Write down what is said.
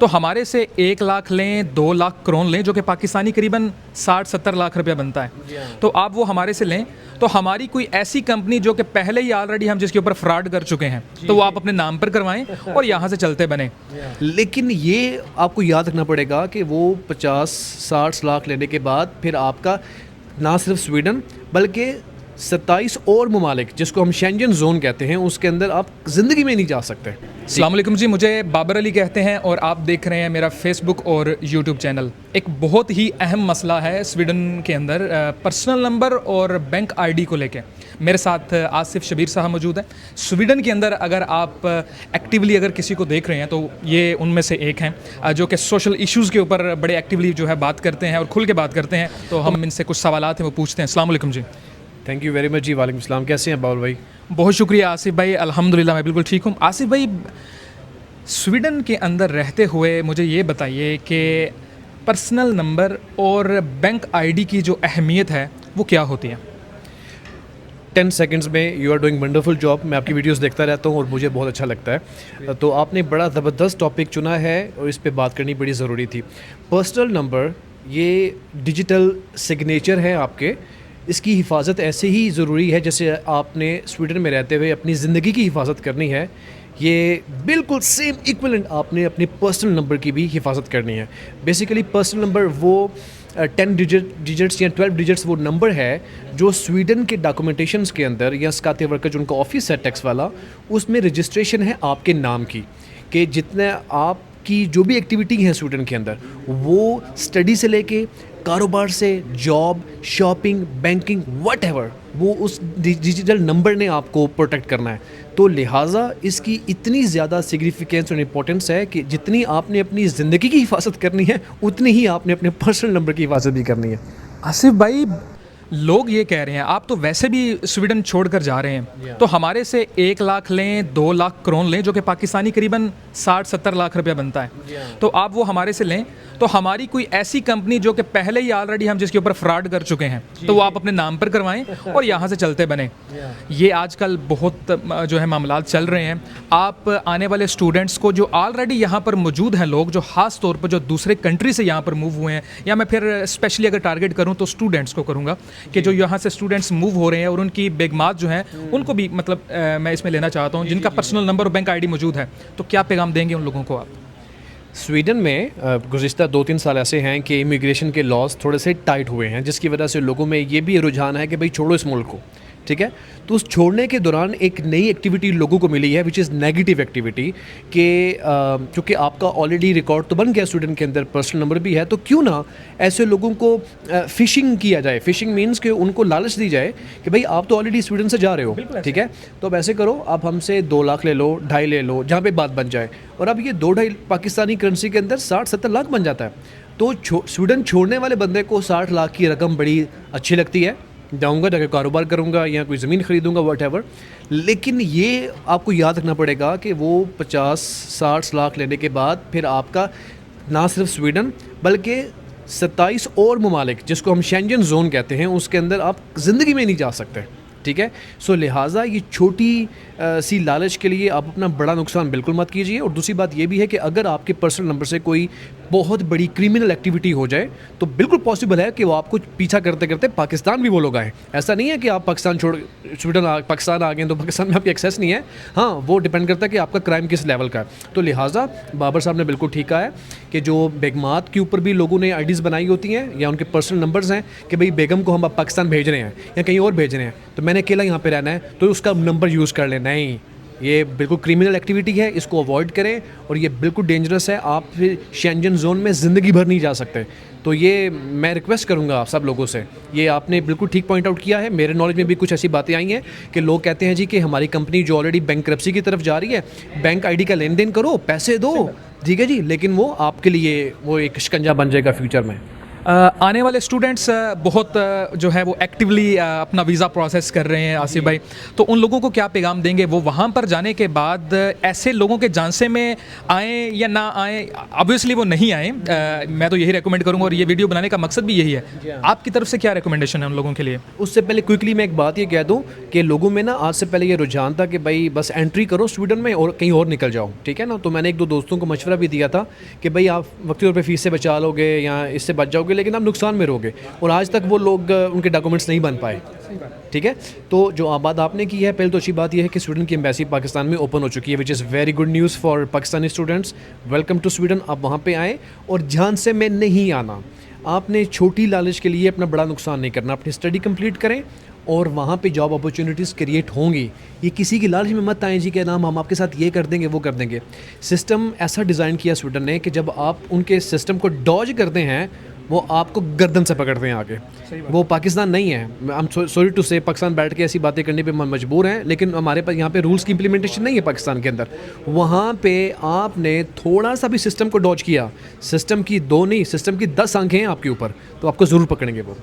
تو ہمارے سے 1 لاکھ لیں 2 لاکھ کرون لیں جو کہ پاکستانی قریباً 60-70 لاکھ روپیہ بنتا ہے، تو آپ وہ ہمارے سے لیں تو ہماری کوئی ایسی کمپنی جو کہ پہلے ہی آلریڈی ہم جس کے اوپر فراڈ کر چکے ہیں تو وہ آپ اپنے نام پر کروائیں اور یہاں سے چلتے بنیں. لیکن یہ آپ کو یاد رکھنا پڑے گا کہ وہ 50-60 لاکھ لینے کے بعد پھر آپ کا نہ صرف سویڈن بلکہ 27 اور ممالک جس کو ہم شینجن زون کہتے ہیں اس کے اندر آپ زندگی میں نہیں جا سکتے. السلام علیکم جی، مجھے بابر علی کہتے ہیں اور آپ دیکھ رہے ہیں میرا فیس بک اور یوٹیوب چینل. ایک بہت ہی اہم مسئلہ ہے سویڈن کے اندر پرسنل نمبر اور بینک آئی ڈی کو لے کے. میرے ساتھ آصف شبیر صاحب موجود ہیں. سویڈن کے اندر اگر آپ ایکٹیولی اگر کسی کو دیکھ رہے ہیں تو یہ ان میں سے ایک ہیں جو کہ سوشل ایشوز کے اوپر بڑے ایکٹیولی جو ہے بات کرتے ہیں اور کھل کے بات کرتے ہیں. تو ہم ان سے کچھ سوالات ہیں وہ پوچھتے ہیں. السلام علیکم جی. تھینک یو ویری مچ جی. وعلیکم السلام. کیسے ہیں باول بھائی؟ بہت شکریہ آصف بھائی. الحمدللہ میں بالکل ٹھیک ہوں. آصف بھائی، سویڈن کے اندر رہتے ہوئے مجھے یہ بتائیے کہ پرسنل نمبر اور بینک آئی ڈی کی جو اہمیت ہے وہ کیا ہوتی ہے؟ 10 سیکنڈز میں you are doing wonderful job. میں آپ کی ویڈیوز دیکھتا رہتا ہوں اور مجھے بہت اچھا لگتا ہے. تو آپ نے بڑا زبردست ٹاپک چنا ہے اور اس پہ بات کرنی بڑی ضروری تھی. پرسنل نمبر یہ ڈیجیٹل سگنیچر ہے آپ کے. اس کی حفاظت ایسے ہی ضروری ہے جیسے آپ نے سویڈن میں رہتے ہوئے اپنی زندگی کی حفاظت کرنی ہے. یہ بالکل سیم ایکویلنٹ آپ نے اپنے پرسنل نمبر کی بھی حفاظت کرنی ہے. بیسیکلی پرسنل نمبر وہ 10 ڈیجٹس یا 12 ڈیجٹس وہ نمبر ہے جو سویڈن کے ڈاکومنٹیشنز کے اندر یا اسکاتے ورکر جو ان کا آفس ہے ٹیکس والا اس میں رجسٹریشن ہے آپ کے نام کی کہ جتنے آپ کی جو بھی ایکٹیویٹی ہیں سویڈن کے اندر وہ اسٹڈی سے لے کے کاروبار سے job shopping banking what ever وہ اس ڈیجیٹل نمبر نے آپ کو پروٹیکٹ کرنا ہے. تو لہٰذا اس کی اتنی زیادہ سگنیفیکینس اور امپورٹنس ہے کہ جتنی آپ نے اپنی زندگی کی حفاظت کرنی ہے اتنی ہی آپ نے اپنے پرسنل نمبر کی حفاظت بھی کرنی ہے. آصف بھائی، لوگ یہ کہہ رہے ہیں آپ تو ویسے بھی سویڈن چھوڑ کر جا رہے ہیں تو ہمارے سے 1 لاکھ لیں 2 لاکھ کرون لیں جو کہ پاکستانی قریباً 60-70 لاکھ روپیہ بنتا ہے، تو آپ وہ ہمارے سے لیں تو ہماری کوئی ایسی کمپنی جو کہ پہلے ہی آلریڈی ہم جس کے اوپر فراڈ کر چکے ہیں تو وہ آپ اپنے نام پر کروائیں اور یہاں سے چلتے بنیں. یہ آج کل بہت جو ہے معاملات چل رہے ہیں. آپ آنے والے اسٹوڈنٹس کو جو آلریڈی یہاں پر موجود ہیں لوگ جو خاص طور پر جو دوسرے کنٹری سے یہاں پر موو ہوئے ہیں، یا میں پھر اسپیشلی اگر ٹارگیٹ کروں تو اسٹوڈنٹس کو کروں گا کہ جو یہاں سے اسٹوڈنٹس موو ہو رہے ہیں اور ان کی بیگمات جو ہیں ان کو بھی مطلب میں اس میں لینا چاہتا ہوں جن کا پرسنل نمبر اور بینک آئی ڈی موجود ہے، تو کیا پیغام دیں گے ان لوگوں کو آپ؟ سویڈن میں گزشتہ 2-3 سال ایسے ہیں کہ امیگریشن کے لاز تھوڑے سے ٹائٹ ہوئے ہیں جس کی وجہ سے لوگوں میں یہ بھی رجحان ہے کہ بھائی چھوڑو اس ملک کو. ٹھیک ہے، تو اس چھوڑنے کے دوران ایک نئی ایکٹیویٹی لوگوں کو ملی ہے وچ از نیگیٹو ایکٹیویٹی کہ چونکہ آپ کا آلریڈی ریکارڈ تو بن گیا سویڈن کے اندر پرسنل نمبر بھی ہے تو کیوں نہ ایسے لوگوں کو فشنگ کیا جائے. فشنگ مینس کہ ان کو لالچ دی جائے کہ بھائی آپ تو آلریڈی سویڈن سے جا رہے ہو. ٹھیک ہے، تو اب ایسے کرو آپ ہم سے 2 لاکھ لے لو 2.5 لے لو جہاں پہ بات بن جائے. اور اب یہ 2.5 پاکستانی کرنسی کے اندر 60-70 لاکھ بن جاتا ہے. تو سویڈن چھوڑنے والے بندے کو 60 لاکھ کی رقم بڑی اچھی لگتی ہے. جاؤں گا جا کے کاروبار کروں گا یا کوئی زمین خریدوں گا واٹ ایور. لیکن یہ آپ کو یاد رکھنا پڑے گا کہ وہ 50-60 لاکھ لینے کے بعد پھر آپ کا نہ صرف سویڈن بلکہ 27 اور ممالک جس کو ہم شینجن زون کہتے ہیں اس کے اندر آپ زندگی میں نہیں جا سکتے. ٹھیک ہے، سو لہٰذا یہ چھوٹی سی لالچ کے لیے آپ اپنا بڑا نقصان بالکل مت کیجیے. اور دوسری بات یہ بھی ہے کہ اگر آپ کے پرسنل نمبر سے کوئی بہت بڑی کرمنل ایکٹیویٹی ہو جائے تو بالکل پاسبل ہے کہ وہ آپ کو پیچھا کرتے کرتے پاکستان بھی وہ لوگ آئیں. ایسا نہیں ہے کہ آپ پاکستان چھوڑ سویڈن پاکستان آ گئے تو پاکستان میں آپ کی ایکسیس نہیں ہے. ہاں، وہ ڈپینڈ کرتا ہے کہ آپ کا کرائم کس لیول کا ہے. تو لہٰذا بابر صاحب نے بالکل ٹھیک کہا ہے کہ جو بیگمات کے اوپر بھی لوگوں نے آئی ڈیز بنائی ہوتی ہیں یا ان کے پرسنل نمبرز ہیں کہ بھئی بیگم کو ہم اب پاکستان بھیج رہے ہیں یا کہیں اور بھیج رہے ہیں تو میں نے اکیلا یہاں پہ رہنا ہے تو اس کا نمبر یوز کر لیں. نہیں، یہ بالکل کرمنل ایکٹیویٹی ہے، اس کو اوائڈ کریں اور یہ بالکل ڈینجرس ہے. آپ پھر شینجن زون میں زندگی بھر نہیں جا سکتے. تو یہ میں ریکویسٹ کروں گا آپ سب لوگوں سے. یہ آپ نے بالکل ٹھیک پوائنٹ آؤٹ کیا ہے. میرے نالج میں بھی کچھ ایسی باتیں آئی ہیں کہ لوگ کہتے ہیں جی کہ ہماری کمپنی جو آلریڈی بینکرپسی کی طرف جا رہی ہے بینک آئی ڈی کا لین دین کرو پیسے دو. ٹھیک ہے جی، لیکن وہ آپ کے لیے وہ ایک شکنجہ بن جائے گا فیوچر میں. آنے والے اسٹوڈنٹس بہت جو ہے وہ ایکٹیولی اپنا ویزا پروسیس کر رہے ہیں آصف بھائی, تو ان لوگوں کو کیا پیغام دیں گے؟ وہ وہاں پر جانے کے بعد ایسے لوگوں کے جانسے میں آئیں یا نہ آئیں؟ آبویسلی وہ نہیں آئیں, میں تو یہی ریکمینڈ کروں گا, اور یہ ویڈیو بنانے کا مقصد بھی یہی ہے. آپ کی طرف سے کیا ریکمنڈیشن ہے ان لوگوں کے لیے؟ اس سے پہلے کوئکلی میں ایک بات یہ کہہ دوں کہ لوگوں میں نا آج سے پہلے یہ رجحان تھا کہ بھائی بس انٹری کرو سویڈن میں اور کہیں اور نکل جاؤ, ٹھیک ہے نا. تو میں نے ایک دو دوستوں کو مشورہ بھی دیا تھا کہ بھائی آپ وقتی طور پہ فیس سے بچا لو گے یا اس سے بچ جاؤ گے, لیکن آپ نقصان میں رہو گے, اور آج تک وہ لوگ ان کے ڈاکومنٹس نہیں بن پائے, ٹھیک ہے. تو جو بات آپ نے کی ہے, پہلے تو اچھی بات یہ ہے کہ سویڈن کی ایمبیسی پاکستان میں اوپن ہو چکی ہے, which is very good news for Pakistani students. Welcome to Sweden. آپ وہاں پہ آئیں اور جان سے میں نہیں آنا. آپ نے چھوٹی لالچ کے لیے اپنا بڑا نقصان نہیں کرنا. اپنی اسٹڈی کمپلیٹ کریں اور وہاں پہ جاب اپرچونیٹیز کریٹ ہوں گی. یہ کسی کی لالچ میں مت آئیں جی کہ نام ہم آپ کے ساتھ یہ کر دیں گے وہ کر دیں گے. سسٹم ایسا ڈیزائن کیا سویڈن نے کہ جب آپ ان کے سسٹم کو ڈاج کرتے ہیں وہ آپ کو گردن سے پکڑتے ہیں آگے. وہ پاکستان نہیں ہے. ہم سوری ٹو سے پاکستان بیٹھ کے ایسی باتیں کرنے پہ مجبور ہیں, لیکن ہمارے پاس یہاں پہ رولس کی امپلیمنٹیشن نہیں ہے پاکستان کے اندر. وہاں پہ آپ نے تھوڑا سا بھی سسٹم کو ڈاج کیا, سسٹم کی 2 نہیں سسٹم کی 10 آنکھیں ہیں آپ کے اوپر, تو آپ کو ضرور پکڑیں گے وہ.